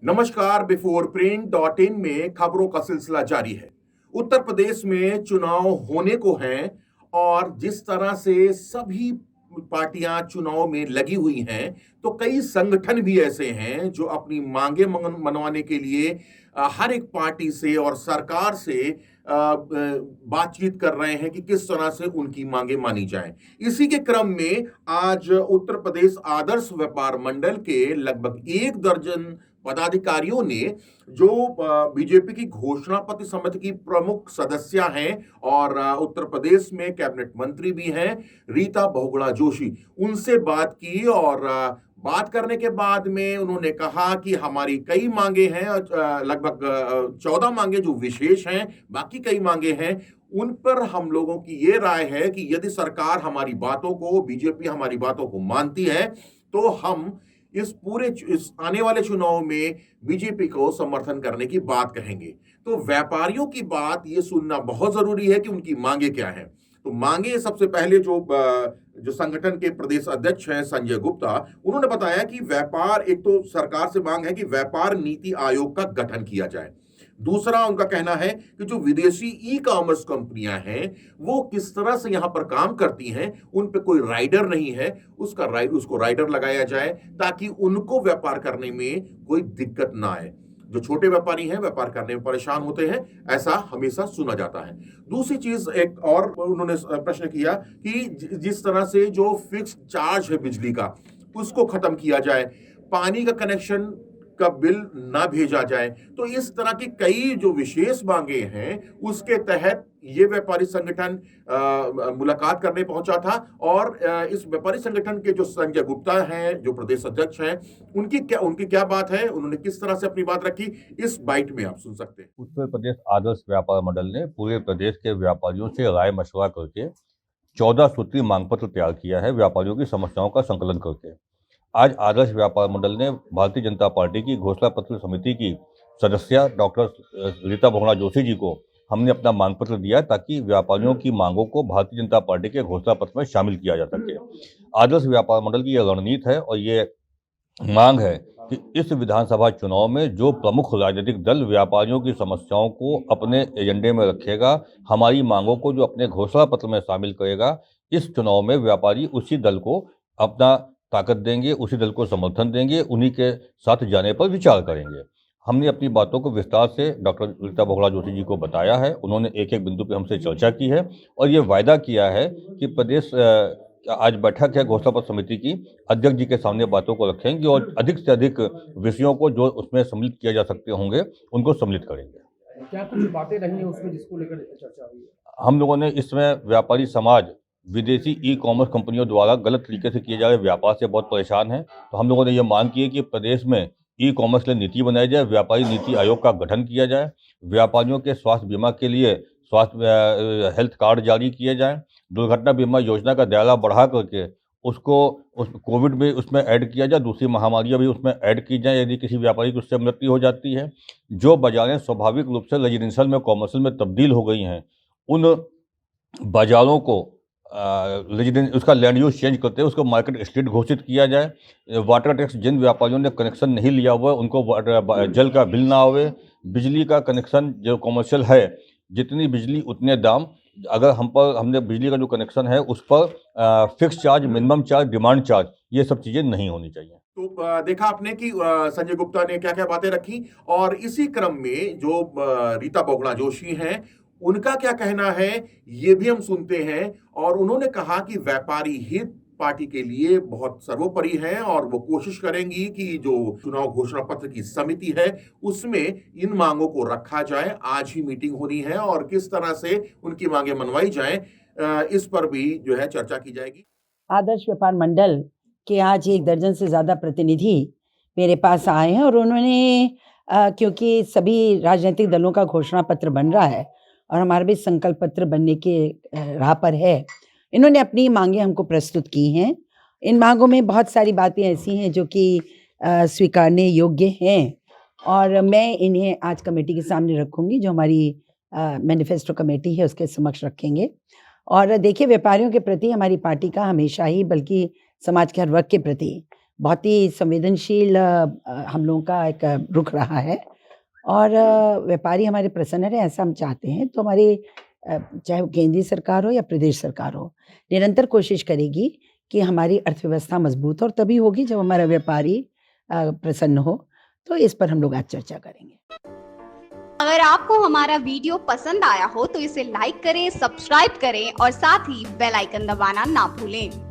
नमस्कार। Before print dot in में खबरों का सिलसिला जारी है। उत्तर प्रदेश में चुनाव होने को हैं और जिस तरह से सभी पार्टियां चुनाव में लगी हुई हैं, तो कई संगठन भी ऐसे हैं जो अपनी मांगे मनवाने के लिए हर एक पार्टी से और सरकार से बातचीत कर रहे हैं कि किस तरह से उनकी मांगे मानी जाएं। इसी के क्रम में आज उत्तर प्रदेश आदर्श व्यापार मंडल के लगभग 1 दर्जन पदाधिकारियों ने जो बीजेपी की घोषणा पत्र समिति की प्रमुख सदस्य हैं और उत्तर प्रदेश में कैबिनेट मंत्री भी हैं, रीता बहुगुणा जोशी, उनसे बात की और बात करने के बाद में उन्होंने कहा कि हमारी कई मांगे हैं, लगभग 14 मांगे जो विशेष हैं, बाकी कई मांगे हैं। उन पर हम लोगों की ये राय है कि यदि सरकार हमारी बातों को, बीजेपी हमारी बातों को मानती है, तो हम इस आने वाले चुनाव में बीजेपी को समर्थन करने की बात कहेंगे। तो व्यापारियों की बात ये सुनना बहुत जरूरी है कि उनकी मांगे क्या हैं। तो मांगे सबसे पहले जो संगठन के प्रदेश अध्यक्ष हैं संजय गुप्ता, उन्होंने बताया कि व्यापार, एक तो सरकार से मांग है कि व्यापार नीति आयोग का गठन किया जाए। दूसरा उनका कहना है कि जो विदेशी ई कॉमर्स कंपनियां हैं वो किस तरह से यहां पर काम करती हैं, उन पे कोई राइडर नहीं है, उसको राइडर लगाया जाए ताकि उनको व्यापार करने में कोई दिक्कत ना आए। जो छोटे व्यापारी हैं व्यापार करने में परेशान होते हैं, ऐसा हमेशा सुना जाता है। दूसरी चीज, एक और उन्होंने प्रश्न किया कि जिस तरह से जो फिक्स चार्ज है बिजली का, उसको खत्म किया जाए, पानी का कनेक्शन का बिल ना भेजा जाए। तो इस तरह की कई जो विशेष मांगे हैं, उसके तहत ये व्यापारी संगठन मुलाकात करने पहुंचा था और इस व्यापारी संगठन के जो संजय गुप्ता हैं, जो प्रदेश अध्यक्ष हैं, उनकी क्या बात है, उन्होंने किस तरह से अपनी बात रखी, इस बाइट में आप सुन सकते हैं। उत्तर प्रदेश आदर्श व्यापार मंडल ने पूरे प्रदेश के व्यापारियों से राय मशवरा करके 14 सूत्री मांग पत्र तैयार किया है, व्यापारियों की समस्याओं का संकलन करके। आज आदर्श व्यापार मंडल ने भारतीय जनता पार्टी की घोषणा पत्र समिति की सदस्य डॉक्टर रीता बहुगुणा जोशी जी को हमने अपना मांग पत्र दिया ताकि व्यापारियों की मांगों को भारतीय जनता पार्टी के घोषणा पत्र में शामिल किया जा सके। आदर्श व्यापार मंडल की यह रणनीति है और ये मांग है कि इस विधानसभा चुनाव में जो प्रमुख राजनीतिक दल व्यापारियों की समस्याओं को अपने एजेंडे में रखेगा, हमारी मांगों को जो अपने घोषणा पत्र में शामिल करेगा, इस चुनाव में व्यापारी उसी दल को अपना ताकत देंगे, उसी दल को समर्थन देंगे, उन्हीं के साथ जाने पर विचार करेंगे। हमने अपनी बातों को विस्तार से डॉक्टर रीता बहुगुणा जोशी जी को बताया है। उन्होंने एक एक बिंदु पर हमसे चर्चा की है और ये वायदा किया है कि प्रदेश आज बैठक है घोषणा पत्र समिति की, अध्यक्ष जी के सामने बातों को रखेंगे और अधिक से अधिक विषयों को जो उसमें सम्मिलित किया जा सकते होंगे उनको सम्मिलित करेंगे। क्या कुछ बातें रही हैं उसमें जिसको लेकर चर्चा हुई है? हम लोगों ने इसमें व्यापारी समाज विदेशी ई कॉमर्स कंपनियों द्वारा गलत तरीके से किए जा रहे व्यापार से बहुत परेशान है। तो हम लोगों ने ये मांग की है कि प्रदेश में ई कॉमर्स के लिए नीति बनाई जाए, व्यापारी नीति आयोग का गठन किया जाए, व्यापारियों के स्वास्थ्य बीमा के लिए स्वास्थ्य हेल्थ कार्ड जारी किए जाएं, दुर्घटना बीमा योजना का दायरा बढ़ा करके उसको कोविड में उसमें ऐड किया जाए, दूसरी महामारियां भी उसमें ऐड की जाए यदि किसी व्यापारी की उससे मृत्यु हो जाती है। जो बाजारें स्वाभाविक रूप से रेजिडेंशियल में कॉमर्शियल में तब्दील हो गई हैं, उन बाजारों को उसका लैंड यूज चेंज करते हैं, उसको मार्केट स्ट्रीट घोषित किया जाए। वाटर टैक्स जिन व्यापारियों ने कनेक्शन नहीं लिया हुआ उनको जल का बिल ना आवे, बिजली का कनेक्शन जो कमर्शियल है, जितनी बिजली उतने दाम, अगर हमने बिजली का जो कनेक्शन है उस पर fix charge, minimum charge, demand charge, ये सब चीज़ें नहीं होनी चाहिए। तो देखा आपने कि संजय गुप्ता ने क्या क्या बातें रखी और इसी क्रम में जो रीता बहुगुणा जोशी हैं, उनका क्या कहना है ये भी हम सुनते हैं। और उन्होंने कहा कि व्यापारी हित पार्टी के लिए बहुत सर्वोपरि है और वो कोशिश करेंगी कि जो चुनाव घोषणा पत्र की समिति है उसमें इन मांगों को रखा जाए। आज ही मीटिंग होनी है और किस तरह से उनकी मांगे मनवाई जाए, इस पर भी जो है चर्चा की जाएगी। आदर्श व्यापार मंडल के आज 1 दर्जन से ज़्यादा प्रतिनिधि मेरे पास आए हैं और उन्होंने क्योंकि सभी राजनीतिक दलों का घोषणा पत्र बन रहा है और हमारा भी संकल्प पत्र बनने के राह पर है, इन्होंने अपनी मांगें हमको प्रस्तुत की हैं। इन मांगों में बहुत सारी बातें ऐसी हैं जो कि स्वीकारने योग्य हैं और मैं इन्हें आज कमेटी के सामने रखूंगी, जो हमारी मैनिफेस्टो कमेटी है उसके समक्ष रखेंगे। और देखिए, व्यापारियों के प्रति हमारी पार्टी का हमेशा ही, बल्कि समाज के हर वर्ग के प्रति बहुत ही संवेदनशील हम लोगों का एक रुख रहा है और व्यापारी हमारे प्रसन्न रहे ऐसा हम चाहते हैं। तो हमारी चाहे वो केंद्रीय सरकार हो या प्रदेश सरकार हो, निरंतर कोशिश करेगी कि हमारी अर्थव्यवस्था मजबूत हो और तभी होगी जब हमारा व्यापारी प्रसन्न हो। तो इस पर हम लोग आज चर्चा करेंगे। अगर आपको हमारा वीडियो पसंद आया हो तो इसे लाइक करें, सब्सक्राइब करें और साथ ही बेल आइकन दबाना ना भूलें।